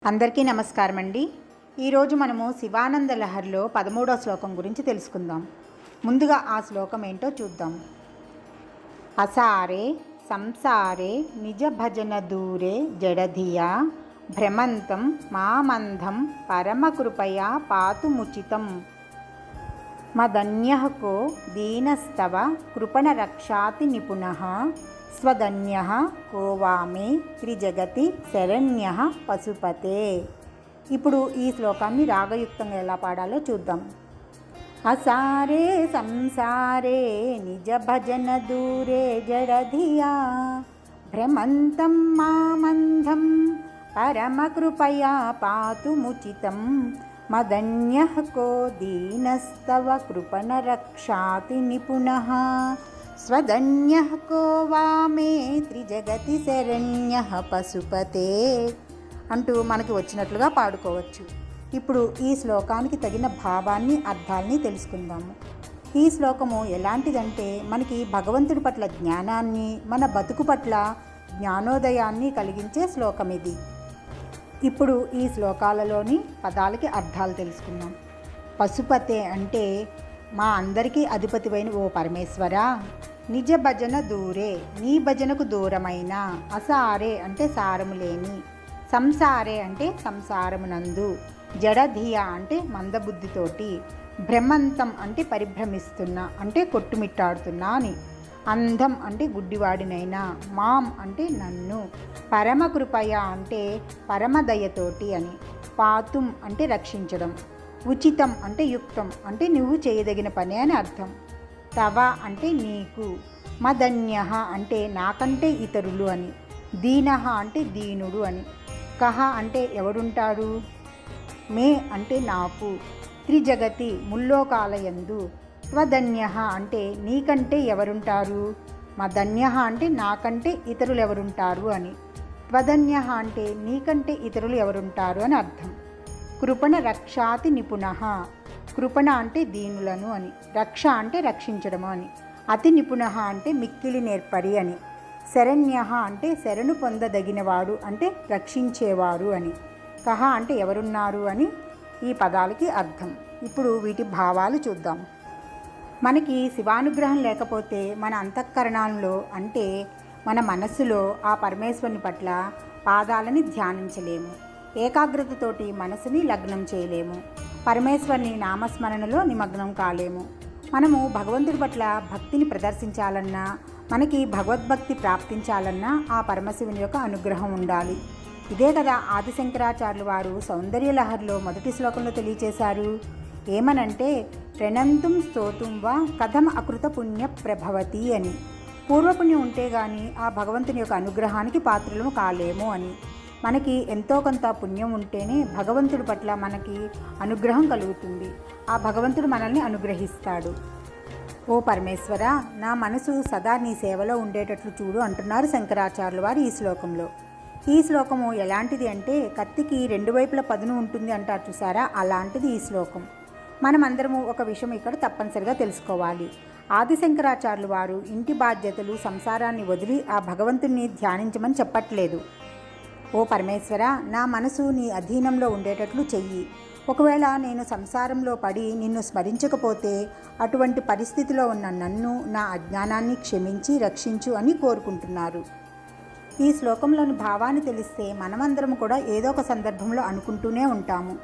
అందరికీ నమస్కారం అండి. ఈరోజు మనము శివానంద లహరిలో 13వ శ్లోకం గురించి తెలుసుకుందాం. ముందుగా ఆ శ్లోకం ఏంటో చూద్దాం. అసారే సంసారే నిజ భజన దూరే జడధియా భ్రమంతం మామంధం పరమకృపయా పాతుముచితం మదన్యః కో దీనస్తవ కృపణ రక్షాతి నిపుణః స్వదన్యః కో వామే త్రిజగతి శరణ్యః పశుపతే. ఇప్పుడు ఈ శ్లోకాన్ని రాగయుక్తంగా ఎలా పాడాలో చూద్దాం. అసారే సంసారే నిజ భజన దూరే జడధియా భ్రమంతం మామంధం పరమకృపయా పాతుముచితం మదన్యః కో దీనస్తవ కృపణ రక్షాతి నిపుణః స్వదన్యః కో వామే త్రిజగతి శరణ్యః పశుపతే అంటూ మనకి వచ్చినట్లుగా పాడుకోవచ్చు. ఇప్పుడు ఈ శ్లోకానికి తగిన భావాన్ని అర్థాలని తెలుసుకుందాము. ఈ శ్లోకము ఎలాంటిదంటే మనకి భగవంతుడి పట్ల జ్ఞానాన్ని, మన బతుకు పట్ల జ్ఞానోదయాన్ని కలిగించే శ్లోకం ఇది. ఇప్పుడు ఈ శ్లోకాలలోని పదాలకి అర్థాలు తెలుసుకుందాం. పశుపతే అంటే మా అందరికీ అధిపతివైన ఓ పరమేశ్వరా, నిజ భజన దూరే నీ భజనకు దూరమైన, అసారే అంటే సారము లేని, సంసారే అంటే సంసారమునందు, జడధియా అంటే మందబుద్ధితోటి, భ్రమంతం అంటే పరిభ్రమిస్తున్నా అంటే కొట్టుమిట్టాడుతున్నా అని, అంధం అంటే గుడ్డివాడినైనా, మాం అంటే నన్ను, పరమకృపయ అంటే పరమదయతోటి అని, పాతుం అంటే రక్షించడం, ఉచితం అంటే యుక్తం అంటే నువ్వు చేయదగిన పని అని అర్థం, తవ అంటే నీకు, మదన్యః అంటే నాకంటే ఇతరులు అని, దీనః అంటే దీనుడు అని, కహ అంటే ఎవడుంటాడు, మే అంటే నాకు, త్రిజగతి ముల్లోకాలయందు, త్వదన్యః అంటే నీకంటే ఎవరుంటారు, మదన్యః అంటే నాకంటే ఇతరులు ఎవరుంటారు అని, త్వదన్యః అంటే నీకంటే ఇతరులు ఎవరుంటారు అని అర్థం. కృపణ రక్షాతి నిపుణః, కృపణ అంటే దీనులను అని, రక్ష అంటే రక్షించడము అని, అతి నిపుణః అంటే మిక్కిలి నేర్పరి అని, శరణ్యః అంటే శరణు పొందదగినవాడు అంటే రక్షించేవారు అని, కహ అంటే ఎవరున్నారు అని ఈ పదాలకి అర్థం. ఇప్పుడు వీటి భావాలు చూద్దాం. మనకి శివానుగ్రహం లేకపోతే మన అంతఃకరణంలో అంటే మన మనస్సులో ఆ పరమేశ్వరుని పట్ల పాదాలని ధ్యానించలేము, ఏకాగ్రతతోటి మనసుని లగ్నం చేయలేము, పరమేశ్వరుని నామస్మరణలో నిమగ్నం కాలేము. మనము భగవంతుడి పట్ల భక్తిని ప్రదర్శించాలన్నా, మనకి భగవద్భక్తి ప్రాప్తించాలన్నా ఆ పరమశివుని యొక్క అనుగ్రహం ఉండాలి. ఇదే కదా ఆదిశంకరాచార్యులు వారు సౌందర్య లహరిలో మొదటి శ్లోకంలో తెలియచేశారు. ఏమనంటే ప్రణంతుం స్తోతుం వా కథం అకృత పుణ్య ప్రభవతి అని, పూర్వపుణ్యం ఉంటే గాని ఆ భగవంతుని యొక్క అనుగ్రహానికి పాత్రలు కాలేము అని. మనకి ఎంతో కొంత పుణ్యం ఉంటేనే భగవంతుడి పట్ల మనకి అనుగ్రహం కలుగుతుంది, ఆ భగవంతుడు మనల్ని అనుగ్రహిస్తాడు. ఓ పరమేశ్వర, నా మనసు సదా నీ సేవలో ఉండేటట్లు చూడు అంటున్నారు శంకరాచార్యుల వారు ఈ శ్లోకంలో. ఈ శ్లోకము ఎలాంటిది అంటే కత్తికి రెండు వైపుల పదును ఉంటుంది అంటారు చూసారా, అలాంటిది ఈ శ్లోకం. మనమందరము ఒక విషయం ఇక్కడ తప్పనిసరిగా తెలుసుకోవాలి. ఆదిశంకరాచార్యులు వారు ఇంటి బాధ్యతలు సంసారాన్ని వదిలి ఆ భగవంతుణ్ణి ధ్యానించమని చెప్పట్లేదు. ఓ పరమేశ్వర, నా మనసు నీ అధీనంలో ఉండేటట్లు చెయ్యి, ఒకవేళ నేను సంసారంలో పడి నిన్ను స్మరించకపోతే అటువంటి పరిస్థితిలో ఉన్న నన్ను, నా అజ్ఞానాన్ని క్షమించి రక్షించు అని కోరుకుంటున్నారు. ఈ శ్లోకంలోని భావాన్ని తెలిస్తే మనమందరం కూడా ఏదో ఒక సందర్భంలో అనుకుంటూనే ఉంటాము.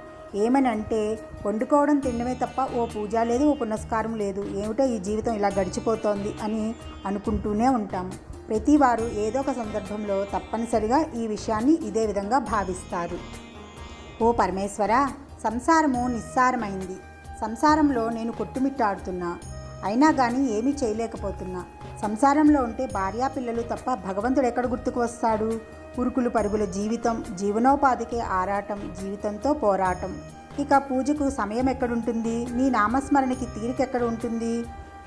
ఏమనంటే వండుకోవడం తినడమే తప్ప ఓ పూజ లేదు, ఓ పునస్కారం లేదు, ఏమిటో ఈ జీవితం ఇలా గడిచిపోతోంది అని అనుకుంటూనే ఉంటాము. ప్రతి వారు ఏదో ఒక సందర్భంలో తప్పనిసరిగా ఈ విషయాన్ని ఇదే విధంగా భావిస్తారు. ఓ పరమేశ్వర, సంసారము నిస్సారమైంది, సంసారంలో నేను కొట్టుమిట్టాడుతున్నా, అయినా కానీ ఏమీ చేయలేకపోతున్నా. సంసారంలో ఉంటే భార్యాపిల్లలు తప్ప భగవంతుడు ఎక్కడ గుర్తుకు వస్తాడు? ఉరుకులు పరుగుల జీవితం, జీవనోపాధికే ఆరాటం, జీవితంతో పోరాటం. ఇక పూజకు సమయం ఎక్కడుంటుంది? నీ నామస్మరణకి తీరిక ఎక్కడ ఉంటుంది?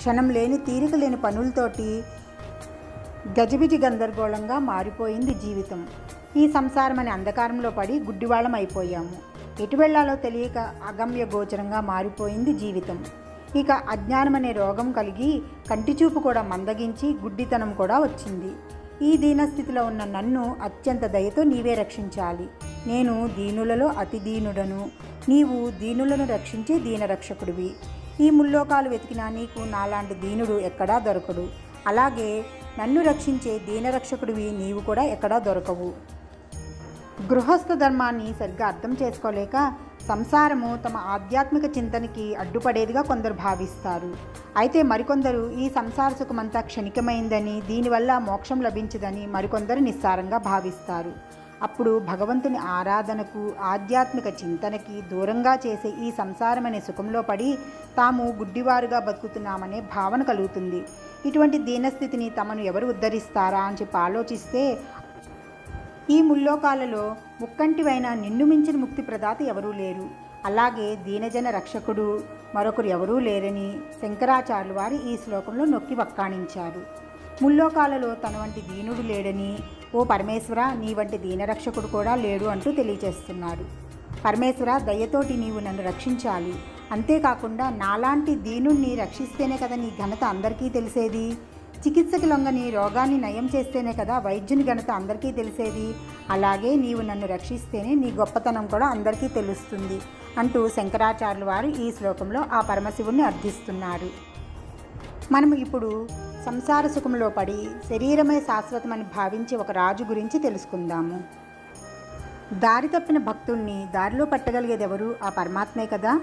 క్షణం లేని తీరిక లేని పనులతోటి గజిబిజి గందరగోళంగా మారిపోయింది జీవితం. ఈ సంసారం అనే అంధకారంలో పడి గుడ్డివాళ్ళం అయిపోయాము. ఎటు వెళ్లాలో తెలియక అగమ్య గోచరంగా మారిపోయింది జీవితం. ఇక అజ్ఞానం అనే రోగం కలిగి కంటిచూపు కూడా మందగించి గుడ్డితనం కూడా వచ్చింది. ఈ దీనస్థితిలో ఉన్న నన్ను అత్యంత దయతో నీవే రక్షించాలి. నేను దీనులలో అతి దీనుడను, నీవు దీనులను రక్షించే దీనరక్షకుడివి. ఈ ముల్లోకాలు వెతికినా నీకు నాలాంటి దీనుడు ఎక్కడా దొరకడు. అలాగే నన్ను రక్షించే దీనరక్షకుడివి నీవు కూడా ఎక్కడా దొరకవు. గృహస్థ ధర్మాన్ని సరిగ్గా అర్థం చేసుకోలేక సంసారము తమ ఆధ్యాత్మిక చింతనకి అడ్డుపడేదిగా కొందరు భావిస్తారు. అయితే మరికొందరు ఈ సంసార సుఖమంతా క్షణికమైందని, దీనివల్ల మోక్షం లభించదని మరికొందరు నిస్సారంగా భావిస్తారు. అప్పుడు భగవంతుని ఆరాధనకు, ఆధ్యాత్మిక చింతనకి దూరంగా చేసే ఈ సంసారమనే సుఖంలో పడి తాము గుడ్డివారుగా బతుకుతున్నామనే భావన కలుగుతుంది. ఇటువంటి దీనస్థితిని తమను ఎవరు ఉద్ధరిస్తారా అని చెప్పి ఆలోచిస్తే ఈ ముల్లోకాలలో ముక్కంటివైన నిన్ను మించిన ముక్తి ప్రదాత ఎవరూ లేరు. అలాగే దీనజన రక్షకుడు మరొకరు ఎవరూ లేరని శంకరాచార్యులు వారు ఈ శ్లోకంలో నొక్కి వక్కాణించారు. ముల్లోకాలలో తన వంటి దీనుడు లేడని, ఓ పరమేశ్వర నీ వంటి దీనరక్షకుడు కూడా లేడు అంటూ తెలియజేస్తున్నారు. పరమేశ్వర దయతోటి నీవు నన్ను రక్షించాలి. అంతేకాకుండా నాలాంటి దీనుణ్ణి రక్షిస్తేనే కదా నీ ఘనత అందరికీ తెలిసేది. చికిత్సకి లొంగని రోగాన్ని నయం చేస్తేనే కదా వైద్యుని ఘనత అందరికీ తెలిసేది. అలాగే నీవు నన్ను రక్షిస్తేనే నీ గొప్పతనం కూడా అందరికీ తెలుస్తుంది అంటూ శంకరాచార్యులు వారు ఈ శ్లోకంలో ఆ పరమశివుణ్ణి అర్థిస్తున్నారు. మనం ఇప్పుడు సంసార సుఖంలో పడి శరీరమే శాశ్వతమని భావించి ఒక రాజు గురించి తెలుసుకుందాము. దారి తప్పిన భక్తుణ్ణి దారిలో పట్టగలిగేది ఎవరు? ఆ పరమాత్మే కదా.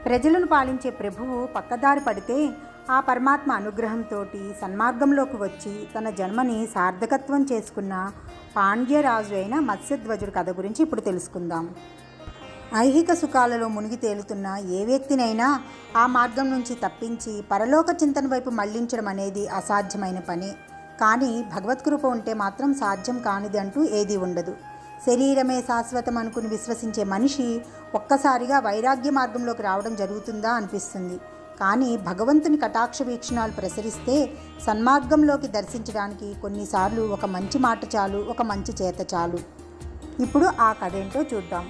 ప్రజలను పాలించే ప్రభువు పక్కదారి పడితే ఆ పరమాత్మ అనుగ్రహంతో సన్మార్గంలోకి వచ్చి తన జన్మని సార్థకత్వం చేసుకున్న పాండ్యరాజు అయిన మత్స్యధ్వజుడి కథ గురించి ఇప్పుడు తెలుసుకుందాం. ఐహిక సుఖాలలో మునిగి తేలుతున్న ఏ వ్యక్తినైనా ఆ మార్గం నుంచి తప్పించి పరలోక చింతన వైపు మళ్లించడం అనేది అసాధ్యమైన పని. కానీ భగవత్కృప ఉంటే మాత్రం సాధ్యం కానిది అంటూ ఏదీ ఉండదు. శరీరమే శాశ్వతం అనుకుని విశ్వసించే మనిషి ఒక్కసారిగా వైరాగ్య మార్గంలోకి రావడం జరుగుతుందా అనిపిస్తుంది. కానీ భగవంతుని కటాక్ష వీక్షణాలు ప్రసరిస్తే సన్మార్గంలోకి దర్శించడానికి కొన్నిసార్లు ఒక మంచి మాట చాలు, ఒక మంచి చేత చాలు. ఇప్పుడు ఆ కథ ఏంటో చూద్దాం.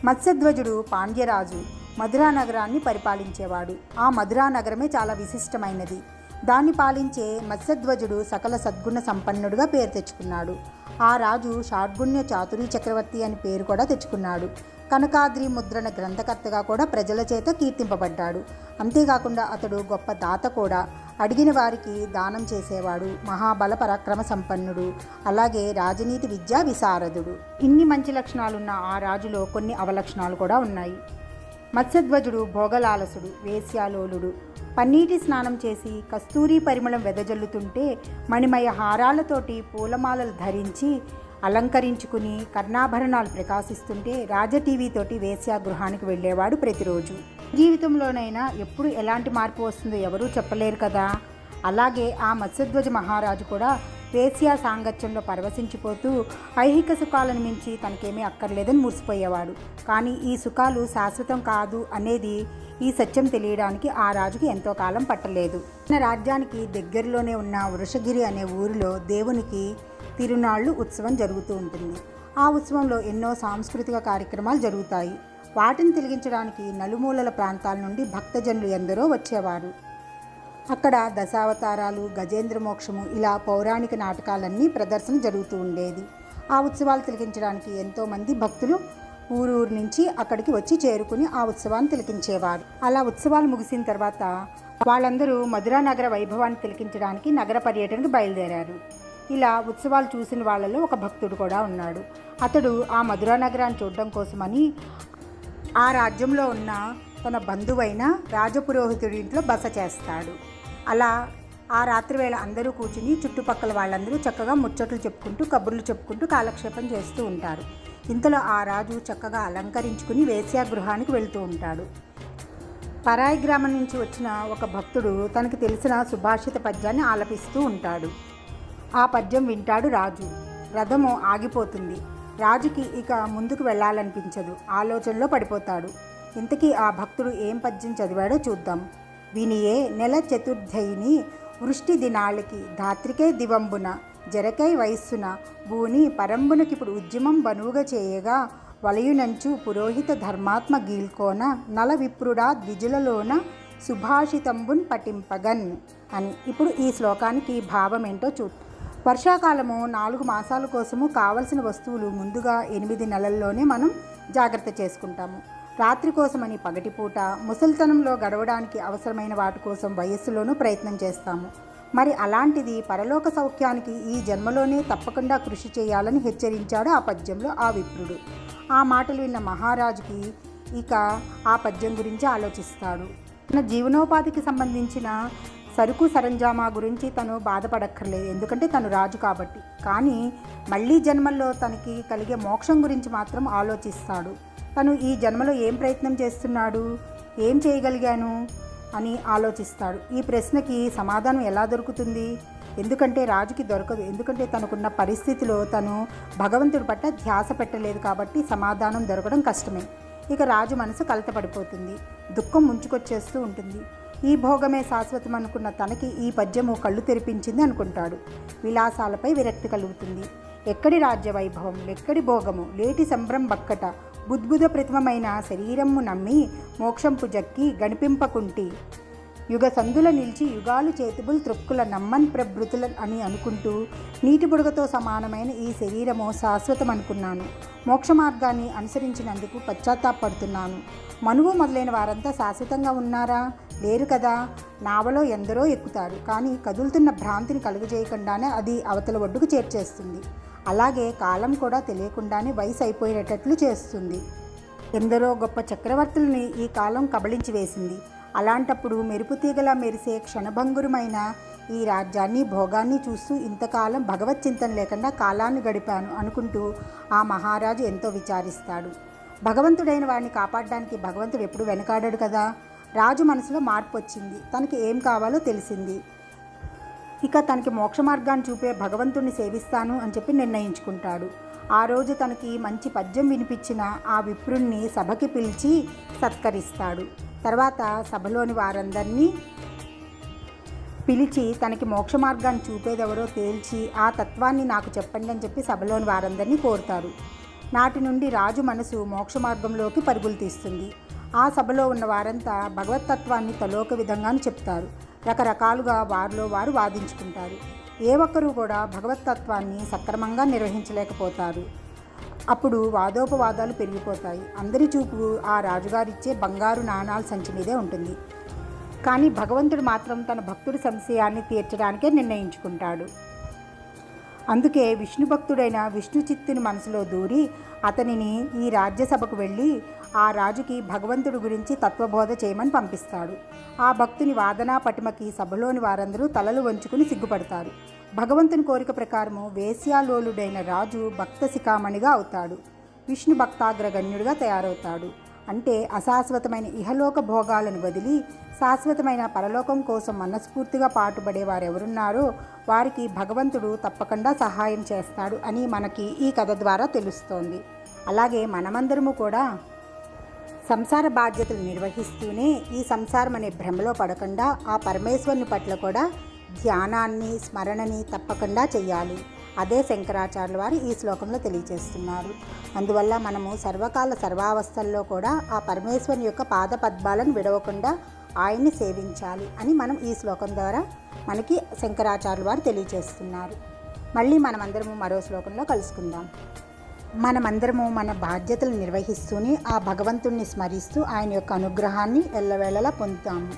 మత్స్యధ్వజుడు పాండ్యరాజు మధురా నగరాన్ని పరిపాలించేవాడు. ఆ మధురా నగరమే చాలా విశిష్టమైనది. దాన్ని పాలించే మత్స్యధ్వజుడు సకల సద్గుణ సంపన్నుడుగా పేరు తెచ్చుకున్నాడు. ఆ రాజు షాడ్గుణ్య చాతురీ చక్రవర్తి అని పేరు కూడా తెచ్చుకున్నాడు. కనకాద్రి ముద్రణ గ్రంథకర్తగా కూడా ప్రజల చేత కీర్తింపబడ్డాడు. అంతేకాకుండా అతడు గొప్ప దాత కూడా. అడిగిన వారికి దానం చేసేవాడు. మహాబల పరాక్రమ సంపన్నుడు. అలాగే రాజనీతి విద్యా విశారదుడు. ఇన్ని మంచి లక్షణాలున్న ఆ రాజులో కొన్ని అవలక్షణాలు కూడా ఉన్నాయి. మత్స్యధ్వజుడు భోగలాలసుడు, వేశ్యాలోలుడు. పన్నీటి స్నానం చేసి కస్తూరి పరిమళం వెదజల్లుతుంటే మణిమయ హారాలతోటి పూలమాలలు ధరించి అలంకరించుకుని కర్ణాభరణాలు ప్రకాశిస్తుంటే రాజటీవీతోటి వేశ్యాగృహానికి వెళ్ళేవాడు ప్రతిరోజు. జీవితంలోనైనా ఎప్పుడు ఎలాంటి మార్పు వస్తుందో ఎవరూ చెప్పలేరు కదా. అలాగే ఆ మత్స్యధ్వజ మహారాజు కూడా వేశ్యా సాంగత్యంలో పరవశించిపోతూ ఐహిక సుఖాలను మించి తనకేమీ అక్కర్లేదని మురిసిపోయేవాడు. కానీ ఈ సుఖాలు శాశ్వతం కాదు అనేది ఈ సత్యం తెలియడానికి ఆ రాజుకి ఎంతో కాలం పట్టలేదు. తన రాజ్యానికి దగ్గరలోనే ఉన్న వృషగిరి అనే ఊరిలో దేవునికి తిరునాళ్ళు ఉత్సవం జరుగుతూ ఉంటుంది. ఆ ఉత్సవంలో ఎన్నో సాంస్కృతిక కార్యక్రమాలు జరుగుతాయి. వాటిని తిలకించడానికి నలుమూలల ప్రాంతాల నుండి భక్తజనులు ఎందరో వచ్చేవారు. అక్కడ దశావతారాలు, గజేంద్ర మోక్షము ఇలా పౌరాణిక నాటకాలన్నీ ప్రదర్శన జరుగుతూ ఉండేది. ఆ ఉత్సవాలు తిలకించడానికి ఎంతోమంది భక్తులు ఊరూరు నుంచి అక్కడికి వచ్చి చేరుకుని ఆ ఉత్సవాన్ని తిలకించేవారు. అలా ఉత్సవాలు ముగిసిన తర్వాత వాళ్ళందరూ మధురా నగర వైభవాన్ని తిలకించడానికి నగర పర్యటనకు బయలుదేరారు. ఇలా ఉత్సవాలు చూసిన వాళ్ళలో ఒక భక్తుడు కూడా ఉన్నాడు. అతడు ఆ మధురా నగరాన్ని చూడడం కోసమని ఆ రాజ్యంలో ఉన్న తన బంధువైన రాజపురోహితుడి ఇంట్లో బస చేస్తాడు. అలా ఆ రాత్రివేళ అందరూ కూర్చుని చుట్టుపక్కల వాళ్ళందరూ చక్కగా ముచ్చట్లు చెప్పుకుంటూ, కబుర్లు చెప్పుకుంటూ కాలక్షేపం చేస్తూ ఉంటారు. ఇంతలో ఆ రాజు చక్కగా అలంకరించుకుని వేశ్యాగృహానికి వెళ్తూ ఉంటాడు. పరాయి గ్రామం నుంచి వచ్చిన ఒక భక్తుడు తనకి తెలిసిన సుభాషిత పద్యాన్ని ఆలపిస్తూ ఉంటాడు. ఆ పద్యం వింటాడు రాజు. రథము ఆగిపోతుంది. రాజుకి ఇక ముందుకు వెళ్ళాలనిపించదు. ఆలోచనలో పడిపోతాడు. ఇంతకీ ఆ భక్తుడు ఏం పద్యం చదివాడో చూద్దాం. వినియే నెల చతుర్థయిని వృష్టి దినాళ్ళకి ధాత్రికై దివంబున జరకై వయస్సున భూని పరంబునకిప్పుడు ఉద్యమం బనువుగా చేయగా వలయునంచు పురోహిత ధర్మాత్మ గీల్కోన నల విప్రుడా ద్విజులలోన సుభాషితంబున్ పఠింపగన్ అని. ఇప్పుడు ఈ శ్లోకానికి భావం ఏంటో వర్షాకాలము 4 మాసాల కోసము కావలసిన వస్తువులు ముందుగా 8 నెలల్లోనే మనం జాగ్రత్త చేసుకుంటాము. రాత్రి కోసమని పగటిపూట, ముసలితనంలో గడవడానికి అవసరమైన వాటి కోసం వయస్సులోనూ ప్రయత్నం చేస్తాము. మరి అలాంటిది పరలోక సౌఖ్యానికి ఈ జన్మలోనే తప్పకుండా కృషి చేయాలని హెచ్చరించాడు ఆ పద్యంలో ఆ విప్రుడు. ఆ మాటలు విన్న మహారాజుకి ఇక ఆ పద్యం గురించి ఆలోచిస్తాడు. తన జీవనోపాధికి సంబంధించిన సరుకు సరంజామా గురించి తను బాధపడక్కర్లేదు, ఎందుకంటే తను రాజు కాబట్టి. కానీ మళ్ళీ జన్మల్లో తనకి కలిగే మోక్షం గురించి మాత్రం ఆలోచిస్తాడు. తను ఈ జన్మలో ఏం ప్రయత్నం చేస్తున్నాడు, ఏం చేయగలిగాను అని ఆలోచిస్తాడు. ఈ ప్రశ్నకి సమాధానం ఎలా దొరుకుతుంది? ఎందుకంటే రాజుకి దొరకదు. ఎందుకంటే తనకున్న పరిస్థితిలో తను భగవంతుడి పట్ల ధ్యాస పెట్టలేదు కాబట్టి సమాధానం దొరకడం కష్టమే. ఇక రాజు మనసు కలతపడిపోతుంది, దుఃఖం ముంచుకొచ్చేస్తూ ఉంటుంది. ఈ భోగమే శాశ్వతం అనుకున్న తనకి ఈ పద్యము కళ్ళు తెరిపించింది అనుకుంటాడు. విలాసాలపై విరక్తి కలుగుతుంది. ఎక్కడి రాజ్య వైభవం, ఎక్కడి భోగము, లేటి సంభ్రం బక్కట, బుద్బుద ప్రతిమమైన శరీరము నమ్మి మోక్షంపు జక్కి గణిపింపకుంటి, యుగ సందుల నిలిచి యుగాలు చేతుబుల్ త్రొక్కుల నమ్మన్ ప్రభృతుల అని అనుకుంటూ నీటి బుడగతో సమానమైన ఈ శరీరము శాశ్వతం అనుకున్నాను. మోక్ష మార్గాన్ని అనుసరించినందుకు పశ్చాత్తాపడుతున్నాను. మనువు మొదలైన వారంతా శాశ్వతంగా ఉన్నారా? లేరు కదా. నావలో ఎందరో ఎక్కుతారు, కానీ కదులుతున్న భ్రాంతిని కలుగజేయకుండానే అది అవతల ఒడ్డుకు చేర్చేస్తుంది. అలాగే కాలం కూడా తెలియకుండానే వయసు అయిపోయేటట్లు చేస్తుంది. ఎందరో గొప్ప చక్రవర్తులని ఈ కాలం కబళించి వేసింది. అలాంటప్పుడు మెరుపుతీగలా మెరిసే క్షణభంగురమైన ఈ రాజ్యాన్ని, భోగాన్ని చూస్తూ ఇంతకాలం భగవత్ చింతన లేకుండా కాలాన్ని గడిపాను అనుకుంటూ ఆ మహారాజు ఎంతో విచారిస్తాడు. భగవంతుడైన వాడిని కాపాడడానికి భగవంతుడు ఎప్పుడు వెనకాడాడు కదా. రాజు మనసులో మార్పు వచ్చింది. తనకి ఏం కావాలో తెలిసింది. ఇక తనకి మోక్ష మార్గాన్ని చూపే భగవంతుడిని సేవిస్తాను అని చెప్పి నిర్ణయించుకుంటాడు. ఆ రోజు తనకి మంచి పద్యం వినిపించిన ఆ విప్రుణ్ణి సభకి పిలిచి సత్కరిస్తాడు. తర్వాత సభలోని వారందరినీ పిలిచి తనకి మోక్ష మార్గాన్ని చూపేదెవరో తేల్చి ఆ తత్వాన్ని నాకు చెప్పండి అని చెప్పి సభలోని వారందరినీ కోరుతారు. నాటి నుండి రాజు మనసు మోక్ష మార్గంలోకి పరుగులు తీస్తుంది. ఆ సభలో ఉన్న వారంతా భగవతత్వాన్ని తలోక విధంగాను చెప్తారు. రకరకాలుగా వారిలో వారు వాదించుకుంటారు. ఏ ఒక్కరూ కూడా భగవతత్వాన్ని సక్రమంగా నిర్వహించలేకపోతారు. అప్పుడు వాదోపవాదాలు పెరిగిపోతాయి. అందరి చూపు ఆ రాజుగారిచ్చే బంగారు నాణాల సంచి మీదే ఉంటుంది. కానీ భగవంతుడు మాత్రం తన భక్తుడి సంశయాన్ని తీర్చడానికే నిర్ణయించుకుంటాడు. అందుకే విష్ణు భక్తుడైన విష్ణు చిత్తుని మనసులో దూరి అతనిని ఈ రాజ్యసభకు వెళ్ళి ఆ రాజుకి భగవంతుడి గురించి తత్వబోధ చేయమని పంపిస్తాడు. ఆ భక్తుని వాదనా పటిమకి సభలోని వారందరూ తలలు వంచుకుని సిగ్గుపడతారు. భగవంతుని కోరిక ప్రకారము వేశ్యాలోలుడైన రాజు భక్త శిఖామణిగా అవుతాడు. విష్ణు భక్తాగ్రగణ్యుడిగా తయారవుతాడు. అంటే అశాశ్వతమైన ఇహలోక భోగాలను వదిలి శాశ్వతమైన పరలోకం కోసం మనస్ఫూర్తిగా పాటుపడే వారెవరున్నారో వారికి భగవంతుడు తప్పకుండా సహాయం చేస్తాడు అని మనకి ఈ కథ ద్వారా తెలుస్తోంది. అలాగే మనమందరము కూడా సంసార బాధ్యతలు నిర్వహిస్తూనే ఈ సంసారం అనే భ్రమలో పడకుండా ఆ పరమేశ్వరుని పట్ల కూడా ధ్యానాన్ని, స్మరణని తప్పకుండా చెయ్యాలి. అదే శంకరాచార్యుల వారు ఈ శ్లోకంలో తెలియజేస్తున్నారు. అందువల్ల మనము సర్వకాల సర్వావస్థల్లో కూడా ఆ పరమేశ్వరుని యొక్క పాద పద్మాలను విడవకుండా ఆయన్ని సేవించాలి అని మనం ఈ శ్లోకం ద్వారా మనకి శంకరాచార్యుల వారు తెలియజేస్తున్నారు. మళ్ళీ మనమందరము మరో శ్లోకంలో కలుసుకుందాం. మనమందరము మన బాధ్యతలు నిర్వహిస్తూనే ఆ భగవంతుణ్ణి స్మరిస్తూ ఆయన యొక్క అనుగ్రహాన్ని ఎల్లవేళలా పొందుతాము.